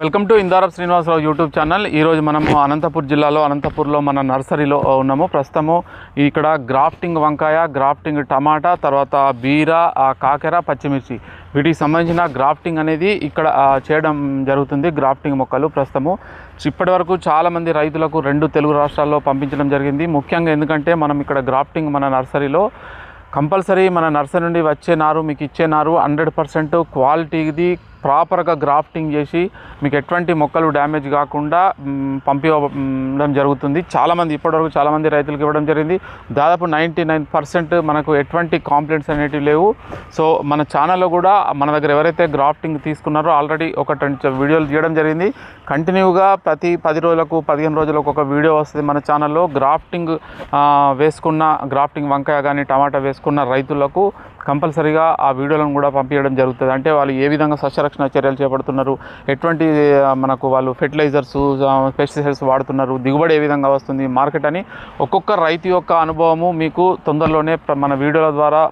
Welcome to Indarapu Srinivasarao YouTube channel. ఈరోజు మనము అనంతపూర్ జిల్లాలో అనంతపూర్లో మన నర్సరీలో ఉన్నాము. ప్రస్తుతము ఇక్కడ గ్రాఫ్టింగ్ వంకాయ, గ్రాఫ్టింగ్ టమాటా, తర్వాత బీర, కాకెర, పచ్చిమిర్చి వీటికి సంబంధించిన గ్రాఫ్టింగ్ అనేది ఇక్కడ చేయడం జరుగుతుంది. గ్రాఫ్టింగ్ మొక్కలు ప్రస్తుతము ఇప్పటి వరకు చాలామంది రైతులకు 2 తెలుగు రాష్ట్రాల్లో పంపించడం జరిగింది. ముఖ్యంగా ఎందుకంటే మనం ఇక్కడ గ్రాఫ్టింగ్ మన నర్సరీలో కంపల్సరీ మన నర్సరీ నుండి వచ్చే నారు మీకు ఇచ్చే నారు 100% క్వాలిటీది ప్రాపర్గా గ్రాఫ్టింగ్ చేసి మీకు ఎటువంటి మొక్కలు డ్యామేజ్ కాకుండా పంపించడం జరుగుతుంది. చాలామంది ఇప్పటివరకు చాలామంది రైతులకు ఇవ్వడం జరిగింది. దాదాపు 99% మనకు ఎటువంటి కాంప్లైంట్స్ అనేటివి లేవు. సో మన ఛానల్లో కూడా మన దగ్గర ఎవరైతే గ్రాఫ్టింగ్ తీసుకున్నారో ఆల్రెడీ ఒక 10 వీడియోలు తీయడం జరిగింది. కంటిన్యూగా ప్రతి 10 రోజులకు 15 రోజులకు ఒక వీడియో వస్తుంది మన ఛానల్లో. గ్రాఫ్టింగ్ వేసుకున్న గ్రాఫ్టింగ్ వంకాయ కానీ టమాటా వేసుకున్న రైతులకు కంపల్సరీగా ఆ వీడియోలను కూడా పంపించడం జరుగుతుంది. అంటే వాళ్ళు ఏ విధంగా సస్యరక్షణ చర్యలు చేపడుతున్నారు, ఎటువంటి మనకు వాళ్ళు ఫెర్టిలైజర్స్, పెస్టిసైడ్స్ వాడుతున్నారు, దిగుబడి ఏ విధంగా వస్తుంది, మార్కెట్ అని ఒక్కొక్క రైతు యొక్క అనుభవము మీకు తొందరలోనే మన వీడియోల ద్వారా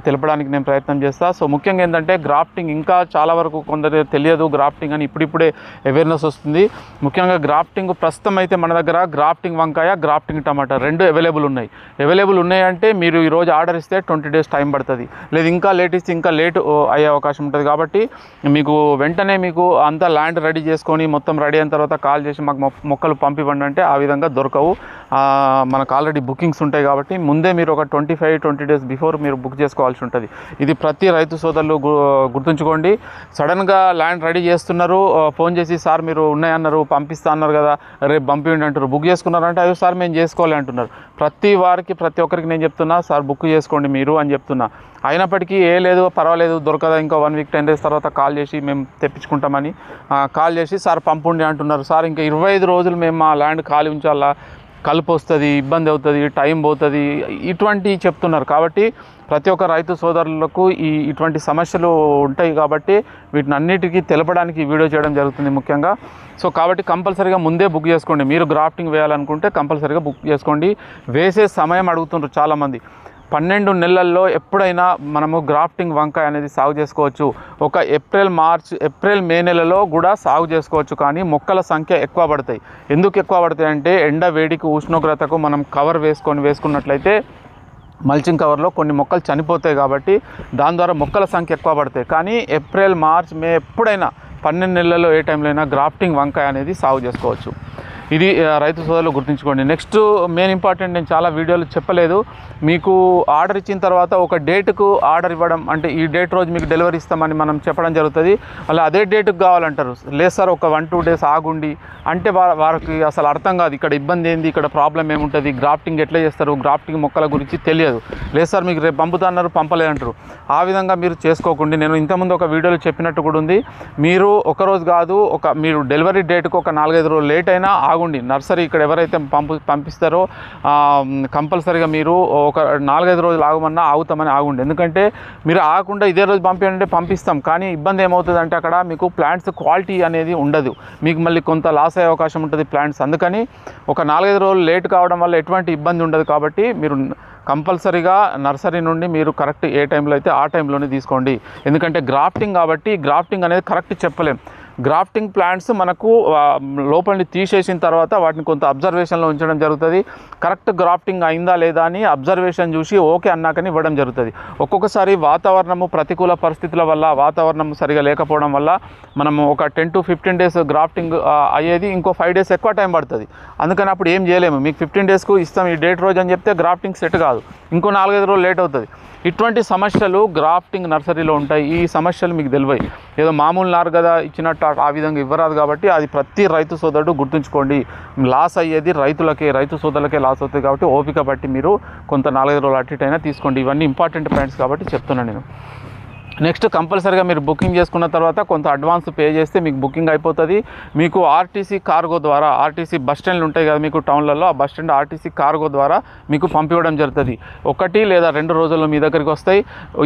తెలపడానికి నేను ప్రయత్నం చేస్తాను. సో ముఖ్యంగా ఏంటంటే గ్రాఫ్టింగ్ ఇంకా చాలా వరకు కొందరు తెలియదు గ్రాఫ్టింగ్ అని, ఇప్పుడిప్పుడే అవేర్నెస్ వస్తుంది. ముఖ్యంగా గ్రాఫ్టింగ్ ప్రస్తుతం అయితే మన దగ్గర గ్రాఫ్టింగ్ వంకాయ, గ్రాఫ్టింగ్ టమాటా 2 అవైలబుల్ ఉన్నాయంటే మీరు ఈరోజు ఆర్డర్ ఇస్తే 20 డేస్ టైం పడుతుంది. లేదు ఇంకా లేట్ ఇస్తే ఇంకా లేట్ అయ్యే అవకాశం ఉంటుంది. కాబట్టి మీకు వెంటనే మీకు అంతా ల్యాండ్ రెడీ చేసుకొని మొత్తం రెడీ అయిన తర్వాత కాల్ చేసి మాకు మొక్కలు పంపివ్వండి అంటే ఆ విధంగా దొరకవు. మనకు ఆల్రెడీ బుకింగ్స్ ఉంటాయి కాబట్టి ముందే మీరు ఒక 25-20 డేస్ బిఫోర్ మీరు బుక్ చేసుకోవాల్సి ఉంటుంది. ఇది ప్రతి రైతు సోదరులు గుర్తుంచుకోండి. సడన్గా ల్యాండ్ రెడీ చేస్తున్నారు, ఫోన్ చేసి సార్ మీరు ఉన్నాయన్నారు, పంపిస్తా అన్నారు కదా, రేపు పంపివ్వండి అంటారు. బుక్ చేసుకున్నారంటే అయ్యో సార్ మేము చేసుకోవాలి అంటున్నారు. ప్రతి ఒక్కరికి నేను చెప్తున్నా సార్ బుక్ చేసుకోండి మీరు అని చెప్తున్నా. అయినప్పటికీ లేదు పర్వాలేదు దొరకదా, ఇంకా 1 వీక్ 10 డేస్ తర్వాత కాల్ చేసి మేము తెప్పించుకుంటామని కాల్ చేసి సార్ పంపుండి అంటున్నారు. సార్ ఇంకా 25 రోజులు మేము ఆ ల్యాండ్ ఖాళీ ఉంచాలా, కలుపు వస్తుంది, ఇబ్బంది అవుతుంది, టైం పోతుంది, ఇటువంటి చెప్తున్నారు. కాబట్టి ప్రతి ఒక్క రైతు సోదరులకు ఇటువంటి సమస్యలు ఉంటాయి. కాబట్టి వీటిని అన్నిటికీ తెలపడానికి ఈ వీడియో చేయడం జరుగుతుంది ముఖ్యంగా. సో కాబట్టి కంపల్సరీగా ముందే బుక్ చేసుకోండి. మీరు గ్రాఫ్టింగ్ వేయాలనుకుంటే కంపల్సరీగా బుక్ చేసుకోండి. వేసే సమయం అడుగుతుంటారు చాలామంది. 12 నెలల్లో ఎప్పుడైనా మనము గ్రాఫ్టింగ్ వంకాయ అనేది సాగు చేసుకోవచ్చు. ఒక ఏప్రిల్ మే నెలలో కూడా సాగు చేసుకోవచ్చు. కానీ మొక్కల సంఖ్య ఎక్కువ పడతాయి. ఎందుకు ఎక్కువ పడతాయి అంటే ఎండ వేడికి ఉష్ణోగ్రతకు మనం కవర్ వేసుకున్నట్లయితే మల్చింగ్ కవర్లో కొన్ని మొక్కలు చనిపోతాయి. కాబట్టి దాని ద్వారా మొక్కల సంఖ్య ఎక్కువ పడతాయి. కానీ ఏప్రిల్ మార్చ్ మే ఎప్పుడైనా 12 నెలల్లో ఏ టైంలో అయినా గ్రాఫ్టింగ్ వంకాయ అనేది సాగు చేసుకోవచ్చు. ఇది రైతు సోదరులు గుర్తుంచుకోండి. నెక్స్ట్ మెయిన్ ఇంపార్టెంట్, నేను చాలా వీడియోలు చెప్పలేదు, మీకు ఆర్డర్ ఇచ్చిన తర్వాత ఒక డేట్కు ఆర్డర్ ఇవ్వడం, అంటే ఈ డేట్ రోజు మీకు డెలివరీ ఇస్తామని మనం చెప్పడం జరుగుతుంది. అలా అదే డేట్కి కావాలంటారు. లేదు సార్ ఒక 1-2 డేస్ ఆగుండి అంటే వారికి అసలు అర్థం కాదు. ఇక్కడ ఇబ్బంది ఏంది, ఇక్కడ ప్రాబ్లం ఏముంటుంది, గ్రాఫ్టింగ్ ఎట్లా చేస్తారు, గ్రాఫ్టింగ్ మొక్కల గురించి తెలియదు. లేదు సార్ మీకు రేపు పంపుతున్నారు, పంపలేదంటారు. ఆ విధంగా మీరు చేసుకోకుండా నేను ఇంతకుముందు ఒక వీడియోలో చెప్పినట్టు కూడా ఉంది. మీరు ఒకరోజు కాదు, మీరు డెలివరీ డేట్కు ఒక 4-5 రోజులు లేట్ అయినా ఆగుండి. నర్సరీ ఇక్కడ ఎవరైతే పంపిస్తారో కంపల్సరీగా మీరు ఒక 4-5 రోజులు ఆగమన్నా ఆగుతామని ఆగుండి. ఎందుకంటే మీరు ఆగకుండా ఇదే రోజు పంపించండి, పంపిస్తాం. కానీ ఇబ్బంది ఏమవుతుంది అంటే అక్కడ మీకు ప్లాంట్స్ క్వాలిటీ అనేది ఉండదు, మీకు మళ్ళీ కొంత లాస్ అయ్యే అవకాశం ఉంటుంది ప్లాంట్స్. అందుకని ఒక 4-5 రోజులు లేట్ కావడం వల్ల ఎటువంటి ఇబ్బంది ఉండదు. కాబట్టి మీరు కంపల్సరీగా నర్సరీ నుండి మీరు కరెక్ట్ ఏ టైంలో అయితే ఆ టైంలోనే తీసుకోండి. ఎందుకంటే గ్రాఫ్టింగ్ కాబట్టి గ్రాఫ్టింగ్ అనేది కరెక్ట్ చెప్పలేం. గ్రాఫ్టింగ్ ప్లాంట్స్ మనకు లోపలిని తీసేసిన తర్వాత వాటిని కొంత అబ్జర్వేషన్లో ఉంచడం జరుగుతుంది. కరెక్ట్ గ్రాఫ్టింగ్ అయిందా లేదా అని అబ్జర్వేషన్ చూసి ఓకే అన్నాకని ఇవ్వడం జరుగుతుంది. ఒక్కొక్కసారి వాతావరణము ప్రతికూల పరిస్థితుల వల్ల, వాతావరణం సరిగా లేకపోవడం వల్ల మనము ఒక 10-15 డేస్ గ్రాఫ్టింగ్ అయ్యేది ఇంకో 5 డేస్ ఎక్కువ టైం పడుతుంది. అందుకని అప్పుడు ఏం చేయలేము. మీకు 15 డేస్కు ఇస్తాం ఈ డేట్ రోజు అని చెప్తే గ్రాఫ్టింగ్ సెట్ కాదు, ఇంకో 4-5 రోజులు లేట్ అవుతుంది. ఇటువంటి సమస్యలు గ్రాఫ్టింగ్ నర్సరీలో ఉంటాయి. ఈ సమస్యలు మీకు తెలివై ఏదో మామూలు నారు కదా ఇచ్చినట్టు ఆ విధంగా ఇవ్వరాదు. కాబట్టి అది ప్రతి రైతు సోదరుడు గుర్తుంచుకోండి. లాస్ అయ్యేది రైతు సోదరులకే లాస్ అవుతుంది. కాబట్టి ఓపిక బట్టి మీరు కొంత 4-5 రోజులు అటు ఇటు అయినా తీసుకోండి. ఇవన్నీ ఇంపార్టెంట్ పాయింట్స్ కాబట్టి చెప్తున్నాను నేను. నెక్స్ట్ కంపల్సరీగా మీరు బుకింగ్ చేసుకున్న తర్వాత కొంత అడ్వాన్స్ పే చేస్తే మీకు బుకింగ్ అయిపోతుంది. మీకు ఆర్టీసీ కార్గో ద్వారా, ఆర్టీసీ బస్ స్టాండ్లు ఉంటాయి కదా మీకు టౌన్లలో, ఆ బస్ స్టాండ్ ఆర్టీసీ కార్గో ద్వారా మీకు పంపించడం జరుగుతుంది. 1 లేదా 2 రోజుల్లో మీ దగ్గరికి వస్తాయి.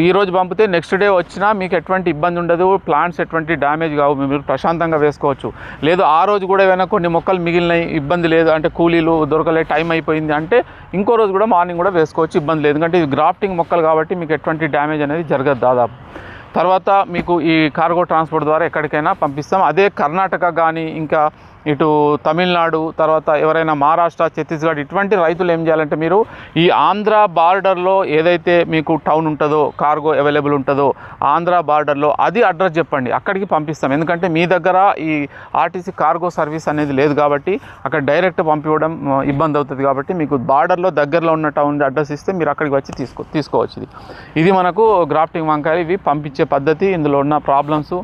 ఈరోజు పంపితే నెక్స్ట్ డే వచ్చినా మీకు ఎటువంటి ఇబ్బంది ఉండదు, ప్లాంట్స్ ఎటువంటి డ్యామేజ్ కావు, మీరు ప్రశాంతంగా వేసుకోవచ్చు. లేదు ఆ రోజు కూడా ఏమైనా కొన్ని మొక్కలు మిగిలినాయి, ఇబ్బంది లేదు అంటే కూలీలు దొరకలే, టైం అయిపోయింది అంటే ఇంకో రోజు కూడా మార్నింగ్ కూడా వేసుకోవచ్చు, ఇబ్బంది లేదు. ఎందుకంటే ఇది గ్రాఫ్టింగ్ మొక్కలు కాబట్టి మీకు ఎటువంటి డ్యామేజ్ అనేది జరగదు దాదాపు. తర్వాత మీకు ఈ కార్గో ట్రాన్స్పోర్ట్ ద్వారా ఎక్కడికైనా పంపిస్తాం. అదే కర్ణాటక కానీ ఇంకా ఇటు తమిళనాడు, తర్వాత ఎవరైనా మహారాష్ట్ర, ఛత్తీస్గఢ్ ఇటువంటి రైతులు ఏం చేయాలంటే మీరు ఈ ఆంధ్ర బార్డర్లో ఏదైతే మీకు టౌన్ ఉంటుందో, కార్గో అవైలబుల్ ఉంటుందో ఆంధ్ర బార్డర్లో అది అడ్రస్ చెప్పండి, అక్కడికి పంపిస్తాం. ఎందుకంటే మీ దగ్గర ఈ ఆర్టీసీ కార్గో సర్వీస్ అనేది లేదు కాబట్టి అక్కడ డైరెక్ట్ పంపించడం ఇబ్బంది అవుతుంది. కాబట్టి మీకు బార్డర్లో దగ్గరలో ఉన్న టౌన్ అడ్రస్ ఇస్తే మీరు అక్కడికి వచ్చి తీసుకోవచ్చు. ఇది మనకు గ్రాఫ్టింగ్ వంకాయలు ఇవి పంపించే పద్ధతి, ఇందులో ఉన్న ప్రాబ్లమ్స్,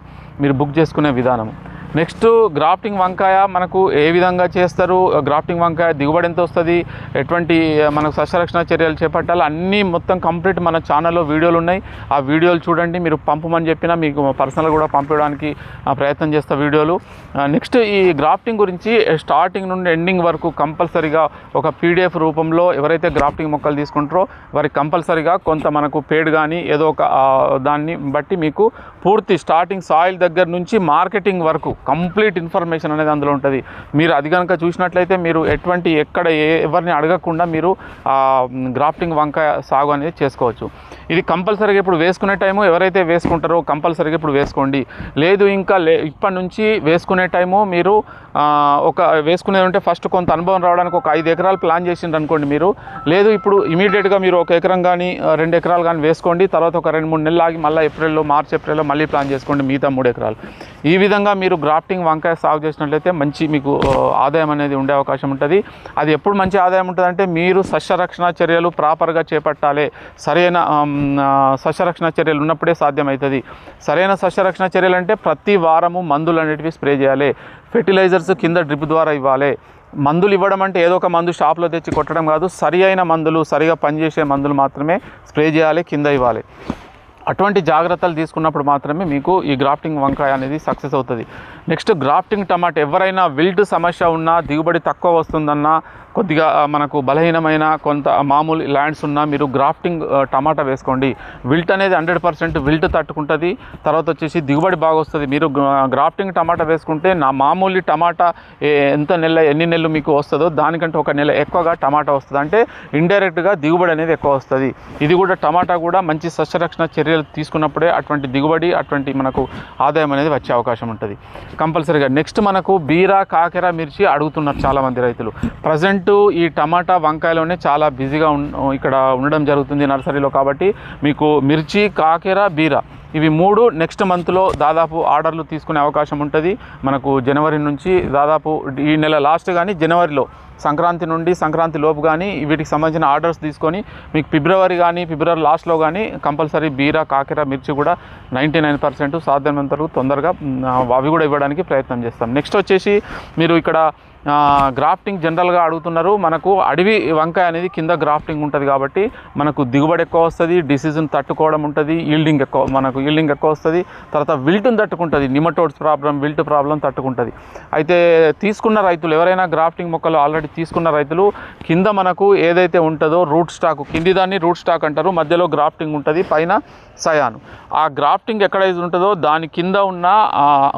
మీరు బుక్ చేసుకునే విధానం. నెక్స్ట్ గ్రాఫ్టింగ్ వంకాయ మనకు ఏ విధంగా చేస్తారు, గ్రాఫ్టింగ్ వంకాయ దిగుబడి ఎంత వస్తుంది, ఎటువంటి మనకు సస్యరక్షణ చర్యలు చేపట్టాలి అన్నీ మొత్తం కంప్లీట్ మన ఛానల్లో వీడియోలు ఉన్నాయి. ఆ వీడియోలు చూడండి. మీరు పంపమని చెప్పినా మీకు పర్సనల్ కూడా పంపించడానికి ప్రయత్నం చేస్తా వీడియోలు. నెక్స్ట్ ఈ గ్రాఫ్టింగ్ గురించి స్టార్టింగ్ నుండి ఎండింగ్ వరకు కంపల్సరీగా ఒక పీడిఎఫ్ రూపంలో ఎవరైతే గ్రాఫ్టింగ్ మొక్కలు తీసుకుంటారో వారికి కంపల్సరీగా కొంత మనకు పేడ్ కానీ ఏదో ఒక దాన్ని బట్టి మీకు పూర్తి స్టార్టింగ్ సాయిల్ దగ్గర నుంచి మార్కెటింగ్ వరకు కంప్లీట్ ఇన్ఫర్మేషన్ అనేది అందులో ఉంటుంది. మీరు అది కనుక చూసినట్లయితే మీరు ఎక్కడ ఎవరిని అడగకుండా మీరు గ్రాఫ్టింగ్ వంకాయ సాగు అనేది చేసుకోవచ్చు. ఇది కంపల్సరీగా ఇప్పుడు వేసుకునే టైము ఎవరైతే వేసుకుంటారో కంపల్సరీగా ఇప్పుడు వేసుకోండి. లేదు ఇంకా ఇప్పటి నుంచి వేసుకునే టైము మీరు ఒక వేసుకునేది ఉంటే ఫస్ట్ కొంత అనుభవం రావడానికి ఒక 5 ఎకరాలు ప్లాన్ చేసిండ్రు అనుకోండి మీరు. లేదు ఇప్పుడు ఇమీడియట్గా మీరు 1 ఎకరం కానీ 2 ఎకరాలు కానీ వేసుకోండి. తర్వాత ఒక 2-3 నెలలు ఆగి మళ్ళీ మార్చ్ ఏప్రిల్లో మళ్ళీ ప్లాన్ చేసుకోండి మిగతా 3 ఎకరాలు. ఈ విధంగా మీరు గ్రాఫ్టింగ్ వంకాయ సాగు చేసినట్లయితే మంచి మీకు ఆదాయం అనేది ఉండే అవకాశం ఉంటుంది. అది ఎప్పుడు మంచి ఆదాయం ఉంటుందంటే మీరు సస్యరక్షణ చర్యలు ప్రాపర్గా చేపట్టాలి. సరైన సస్యరక్షణ చర్యలు ఉన్నప్పుడే సాధ్యమవుతుంది. సరైన సస్యరక్షణ చర్యలు అంటే ప్రతి వారము మందులు అనేటివి స్ప్రే చేయాలి. ఫెర్టిలైజర్స్ కింద డ్రిప్ ద్వారా ఇవ్వాలి. మందులు ఇవ్వడం అంటే ఏదో ఒక మందు షాప్లో తెచ్చి కొట్టడం కాదు, సరి అయిన మందులు, సరిగా పనిచేసే మందులు మాత్రమే స్ప్రే చేయాలి, కింద ఇవ్వాలి. అటువంటి జాగ్రత్తలు తీసుకున్నప్పుడు మాత్రమే మీకు ఈ గ్రాఫ్టింగ్ వంకాయ అనేది సక్సెస్ అవుతుంది. నెక్స్ట్ గ్రాఫ్టింగ్ టమాటా, ఎవరైనా విల్ట్ సమస్య ఉన్నా, దిగుబడి తక్కువ వస్తుందన్నా, కొద్దిగా మనకు బలహీనమైన కొంత మామూలు ల్యాండ్స్ ఉన్నా మీరు గ్రాఫ్టింగ్ టమాటా వేసుకోండి. విల్ట్ అనేది 100% విల్ట్ తట్టుకుంటుంది. తర్వాత వచ్చేసి దిగుబడి బాగా వస్తుంది. మీరు గ్రాఫ్టింగ్ టమాటా వేసుకుంటే మామూలు టమాటా ఎన్ని నెలలు మీకు వస్తుందో దానికంటే 1 నెల ఎక్కువగా టమాటా వస్తుంది. అంటే ఇండైరెక్ట్గా దిగుబడి అనేది ఎక్కువ వస్తుంది. ఇది కూడా టమాటా కూడా మంచి సస్యరక్షణ చర్యలు తీసుకున్నప్పుడే అటువంటి దిగుబడి, అటువంటి మనకు ఆదాయం అనేది వచ్చే అవకాశం ఉంటుంది కంపల్సరీగా. నెక్స్ట్ మనకు బీర, కాకెర, మిర్చి అడుగుతున్నారు చాలామంది రైతులు. ప్రజెంట్ ఈ టమాటా వంకాయలోనే చాలా బిజీగా ఇక్కడ ఉండడం జరుగుతుంది నర్సరీలో. కాబట్టి మీకు మిర్చి, కాకెర, బీర ఇవి 3 నెక్స్ట్ మంత్లో దాదాపు ఆర్డర్లు తీసుకునే అవకాశం ఉంటుంది. మనకు జనవరి నుంచి దాదాపు ఈ నెల లాస్ట్ కానీ జనవరిలో సంక్రాంతి నుండి సంక్రాంతి లోపు కానీ వీటికి సంబంధించిన ఆర్డర్స్ తీసుకొని మీకు ఫిబ్రవరి లాస్ట్లో కానీ కంపల్సరీ బీర, కాకెర, మిర్చి కూడా 99% సాధ్యమైనంత వరకు తొందరగా అవి కూడా ఇవ్వడానికి ప్రయత్నం చేస్తాం. నెక్స్ట్ వచ్చేసి మీరు ఇక్కడ గ్రాఫ్టింగ్ జనరల్గా అడుగుతున్నారు. మనకు అడవి వంకాయ అనేది కింద గ్రాఫ్టింగ్ ఉంటుంది కాబట్టి మనకు దిగుబడి ఎక్కువ వస్తుంది, డిసీజ్ని తట్టుకోవడం ఉంటుంది, ఈల్డింగ్ ఎక్కువ వస్తుంది. తర్వాత విల్ట్ని తట్టుకుంటుంది, నిమటోడ్స్ ప్రాబ్లం, విల్ట్ ప్రాబ్లం తట్టుకుంటుంది. అయితే తీసుకున్న రైతులు ఎవరైనా గ్రాఫ్టింగ్ మొక్కలు ఆల్రెడీ తీసుకున్న రైతులు కింద మనకు ఏదైతే ఉంటుందో రూట్ స్టాక్, కింది దాన్ని రూట్ స్టాక్ అంటారు, మధ్యలో గ్రాఫ్టింగ్ ఉంటుంది, పైన సయాను. ఆ గ్రాఫ్టింగ్ ఎక్కడైతే ఉంటుందో దాని కింద ఉన్న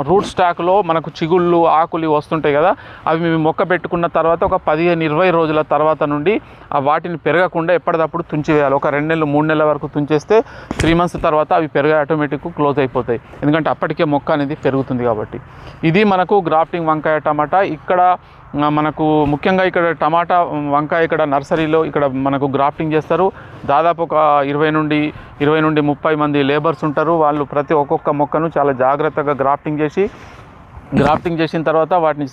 రూట్ స్టాక్లో మనకు చిగుళ్ళు, ఆకులు వస్తుంటాయి కదా, అవి మేము మొక్క పెట్టుకున్న తర్వాత ఒక 15-20 రోజుల తర్వాత నుండి వాటిని పెరగకుండా ఎప్పటికప్పుడు తుంచివేయాలి. ఒక 2 నెలలు 3 నెలల వరకు తుంచేస్తే 3 మంత్స్ తర్వాత అవి పెరిగే ఆటోమేటిక్ క్లోజ్ అయిపోతాయి. ఎందుకంటే అప్పటికే మొక్క అనేది పెరుగుతుంది కాబట్టి. ఇది మనకు గ్రాఫ్టింగ్ వంకాయ టమాటా. ఇక్కడ మనకు ముఖ్యంగా ఇక్కడ టమాటా వంకాయ ఇక్కడ నర్సరీలో ఇక్కడ మనకు గ్రాఫ్టింగ్ చేస్తారు. దాదాపు ఒక 20 నుండి 30 మంది లేబర్స్ ఉంటారు. వాళ్ళు ఒక్కొక్క మొక్కను చాలా జాగ్రత్తగా గ్రాఫ్టింగ్ చేసిన తర్వాత వాటిని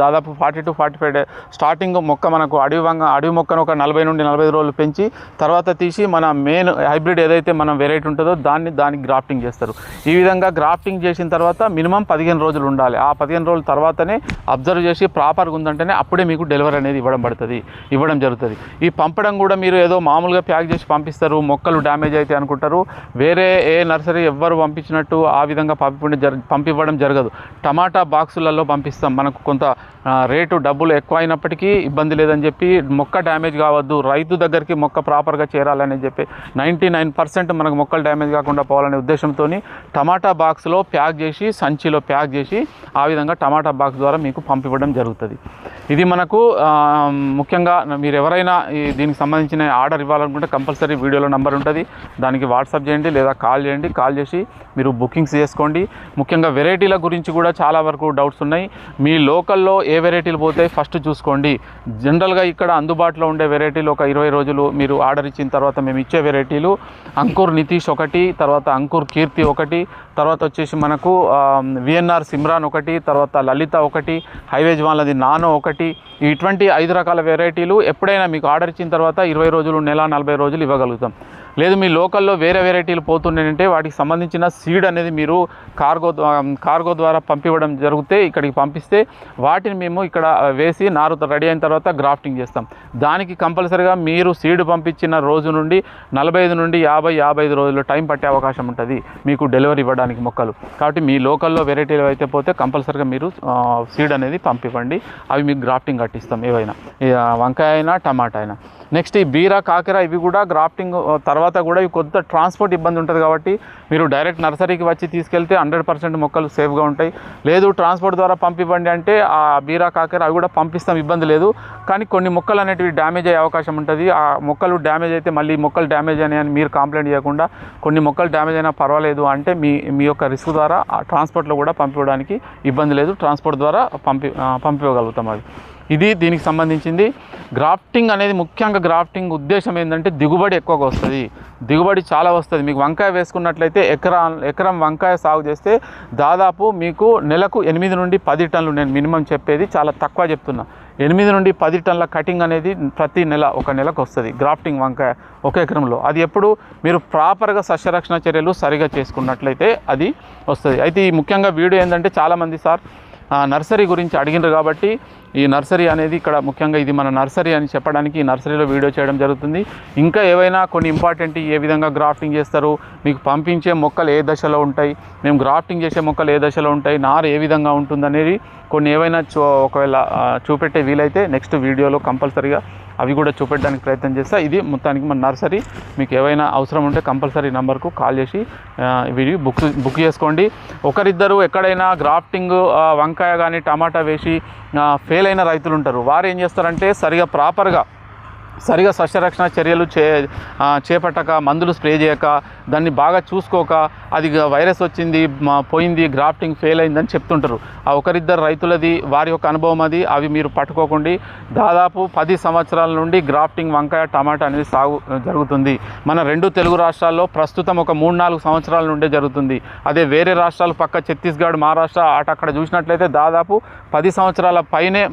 దాదాపు 40 to 45 days స్టార్టింగ్ మొక్క మనకు అడవి మొక్కను ఒక 40 నుండి 45 రోజులు పెంచి తర్వాత తీసి మన మెయిన్ హైబ్రిడ్ ఏదైతే మనం వెరైటీ ఉంటుందో దానికి గ్రాఫ్టింగ్ చేస్తారు. ఈ విధంగా గ్రాఫ్టింగ్ చేసిన తర్వాత మినిమం 15 రోజులు ఉండాలి. ఆ 15 రోజుల తర్వాతనే అబ్జర్వ్ చేసి ప్రాపర్గా ఉందంటేనే అప్పుడే మీకు డెలివరీ అనేది ఇవ్వడం జరుగుతుంది. ఈ పంపడం కూడా మీరు ఏదో మామూలుగా ప్యాక్ చేసి పంపిస్తారు, మొక్కలు డ్యామేజ్ అయితే అనుకుంటారు. వేరే ఏ నర్సరీ ఎవ్వరు పంపించినట్టు ఆ విధంగా పంపివ్వడం జరగదు. టమాటా బాక్సులలో పంపిస్తాం. మనకు కొంత రేటు డబ్బులు ఎక్కువ అయినప్పటికీ ఇబ్బంది లేదని చెప్పి, మొక్క డ్యామేజ్ కావద్దు, రైతు దగ్గరికి మొక్క ప్రాపర్గా చేరాలని చెప్పి 99% మనకు మొక్కలు డ్యామేజ్ కాకుండా పోవాలనే ఉద్దేశంతో టమాటా బాక్స్లో ప్యాక్ చేసి సంచిలో ప్యాక్ చేసి ఆ విధంగా టమాటా బాక్స్ ద్వారా మీకు పంపివ్వడం జరుగుతుంది. ఇది మనకు ముఖ్యంగా మీరు ఎవరైనా దీనికి సంబంధించిన ఆర్డర్ ఇవ్వాలనుకుంటే కంపల్సరీ వీడియోలో నెంబర్ ఉంటుంది, దానికి వాట్సాప్ చేయండి లేదా కాల్ చేయండి. కాల్ చేసి మీరు బుకింగ్స్ చేసుకోండి. ముఖ్యంగా వెరైటీల గురించి కూడా చాలా వరకు డౌట్స్ ఉన్నాయి. మీ లోకల్లో ఏ వెరైటీలు పోతాయి ఫస్ట్ చూసుకోండి. జనరల్గా ఇక్కడ అందుబాటులో ఉండే వెరైటీలు ఒక 20 రోజులు మీరు ఆర్డర్ ఇచ్చిన తర్వాత మేము ఇచ్చే వెరైటీలు అంకుర్ నితీష్ ఒకటి, తర్వాత అంకుర్ కీర్తి ఒకటి, తర్వాత వచ్చేసి మనకు విఎన్ఆర్ సిమ్రాన్ ఒకటి, తర్వాత లలిత ఒకటి, హైవేజ్ వాళ్ళది నానో ఒకటి. ఇటువంటి 5 రకాల వెరైటీలు ఎప్పుడైనా మీకు ఆర్డర్ ఇచ్చిన తర్వాత 20 రోజులు, నెల 40 రోజులు ఇవ్వగలుగుతాం. లేదు మీ లోకల్లో వేరే వెరైటీలు పోతున్నాయంటే వాటికి సంబంధించిన సీడ్ అనేది మీరు కార్గో ద్వారా పంపివ్వడం జరిగితే ఇక్కడికి పంపిస్తే వాటిని మేము ఇక్కడ వేసి నారు రెడీ అయిన తర్వాత గ్రాఫ్టింగ్ చేస్తాం. దానికి కంపల్సరీగా మీరు సీడ్ పంపించిన రోజు నుండి 45 నుండి 50-55 రోజులు టైం పట్టే అవకాశం ఉంటుంది మీకు డెలివరీ ఇవ్వడానికి మొక్కలు. కాబట్టి మీ లోకల్లో వెరైటీలు అయితే పోతే కంపల్సరీగా మీరు సీడ్ అనేది పంపివ్వండి, అవి మీకు గ్రాఫ్టింగ్ కట్టిస్తాం. ఏవైనా వంకాయ అయినా టమాటా అయినా. నెక్స్ట్ ఈ బీర కాకెర ఇవి కూడా గ్రాఫ్టింగ్ తర్వాత కూడా ఇవి కొంత ట్రాన్స్పోర్ట్ ఇబ్బంది ఉంటుంది కాబట్టి మీరు డైరెక్ట్ నర్సరీకి వచ్చి తీసుకెళ్తే 100% మొక్కలు సేఫ్గా ఉంటాయి. లేదు ట్రాన్స్పోర్ట్ ద్వారా పంపివ్వండి అంటే ఆ బీర కాకెర అవి కూడా పంపిస్తాం, ఇబ్బంది లేదు. కానీ కొన్ని మొక్కలు అనేటివి డ్యామేజ్ అయ్యే అవకాశం ఉంటుంది. ఆ మొక్కలు డ్యామేజ్ అయితే మళ్ళీ మొక్కలు డ్యామేజ్ అని మీరు కంప్లైంట్ చేయకుండా కొన్ని మొక్కలు డ్యామేజ్ అయినా పర్వాలేదు అంటే మీ యొక్క రిస్క్ ద్వారా ఆ ట్రాన్స్పోర్ట్లో కూడా పంపించడానికి ఇబ్బంది లేదు, ట్రాన్స్పోర్ట్ ద్వారా పంపివ్వగలుగుతాం. అది ఇది దీనికి సంబంధించింది. గ్రాఫ్టింగ్ అనేది ముఖ్యంగా గ్రాఫ్టింగ్ ఉద్దేశం ఏంటంటే దిగుబడి ఎక్కువగా వస్తుంది, దిగుబడి చాలా వస్తుంది. మీకు వంకాయ వేసుకున్నట్లయితే ఎకరం వంకాయ సాగు చేస్తే దాదాపు మీకు నెలకు 8 నుండి 10 టన్నులు, నేను మినిమం చెప్పేది చాలా తక్కువ చెప్తున్నా, 8 నుండి 10 టన్నుల కటింగ్ అనేది ప్రతి నెల ఒక నెలకు వస్తుంది గ్రాఫ్టింగ్ వంకాయ ఒక ఎకరంలో. అది ఎప్పుడు మీరు ప్రాపర్గా సస్యరక్షణ చర్యలు సరిగా చేసుకున్నట్లయితే అది వస్తుంది. అయితే ఈ ముఖ్యంగా వీడియో ఏంటంటే చాలామంది సార్ నర్సరీ గురించి అడిగినారు కాబట్టి ఈ నర్సరీ అనేది ఇక్కడ ముఖ్యంగా ఇది మన నర్సరీ అని చెప్పడానికి ఈ నర్సరీలో వీడియో చేయడం జరుగుతుంది. ఇంకా ఏవైనా కొన్ని ఇంపార్టెంట్ ఏ విధంగా గ్రాఫ్టింగ్ చేస్తారు, మీకు పంపించే మొక్కలు ఏ దశలో ఉంటాయి, మేము గ్రాఫ్టింగ్ చేసే మొక్కలు ఏ దశలో ఉంటాయి, నారు ఏ విధంగా ఉంటుందనేది కొన్ని ఏవైనా ఒకవేళ చూపెట్టే వీలైతే నెక్స్ట్ వీడియోలో కంపల్సరీగా అవి కూడా చూపెట్టడానికి ప్రయత్నం చేస్తా. ఇది మొత్తానికి మన నర్సరీ. మీకు ఏవైనా అవసరం ఉంటే కంపల్సరీ నెంబర్కు కాల్ చేసి వీడియో బుక్ చేసుకోండి. ఒకరిద్దరు ఎక్కడైనా గ్రాఫ్టింగ్ వంకాయ కానీ టమాటా వేసి ఫెయిల్ అయిన రైతులు ఉంటారు. వారు ఏం చేస్తారంటే సరిగా సస్యరక్షణ చర్యలు చేపట్టక, మందులు స్ప్రే చేయక, దాన్ని బాగా చూసుకోక అది వైరస్ వచ్చింది పోయింది గ్రాఫ్టింగ్ ఫెయిల్ అయిందని చెప్తుంటారు. ఆ ఒకరిద్దరు రైతులది వారి యొక్క అనుభవం అది. అవి మీరు పట్టుకోకండి. దాదాపు 10 సంవత్సరాల నుండి గ్రాఫ్టింగ్ వంకాయ టమాటా అనేది సాగు జరుగుతుంది. మన 2 తెలుగు రాష్ట్రాల్లో ప్రస్తుతం ఒక 3-4 సంవత్సరాల నుండే జరుగుతుంది. అదే వేరే రాష్ట్రాలు పక్క ఛత్తీస్గఢ్, మహారాష్ట్ర అక్కడ చూసినట్లయితే దాదాపు 10 సంవత్సరాల పైనే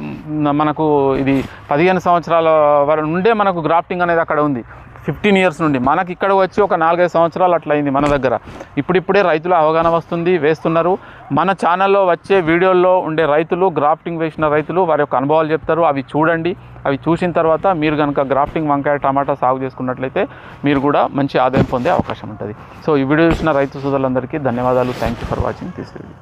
మనకు ఇది 15 సంవత్సరాల వరకు నుండే మనకు గ్రాఫ్టింగ్ అనేది అక్కడ ఉంది. 15 ఇయర్స్ నుండి మనకి ఇక్కడ వచ్చి ఒక 4-5 సంవత్సరాలు అట్లయింది మన దగ్గర. ఇప్పుడిప్పుడే రైతుల అవగాహన వస్తుంది, వేస్తున్నారు. మన ఛానల్లో వచ్చే వీడియోల్లో ఉండే రైతులు, గ్రాఫ్టింగ్ వేసిన రైతులు వారి యొక్క అనుభవాలు చెప్తారు. అవి చూడండి. అవి చూసిన తర్వాత మీరు కనుక గ్రాఫ్టింగ్ వంకాయ టమాటా సాగు చేసుకున్నట్లయితే మీరు కూడా మంచి ఆదాయం పొందే అవకాశం ఉంటుంది. సో ఈ వీడియో చూసిన రైతు సోదరులందరికీ ధన్యవాదాలు. Thank you for watching this video.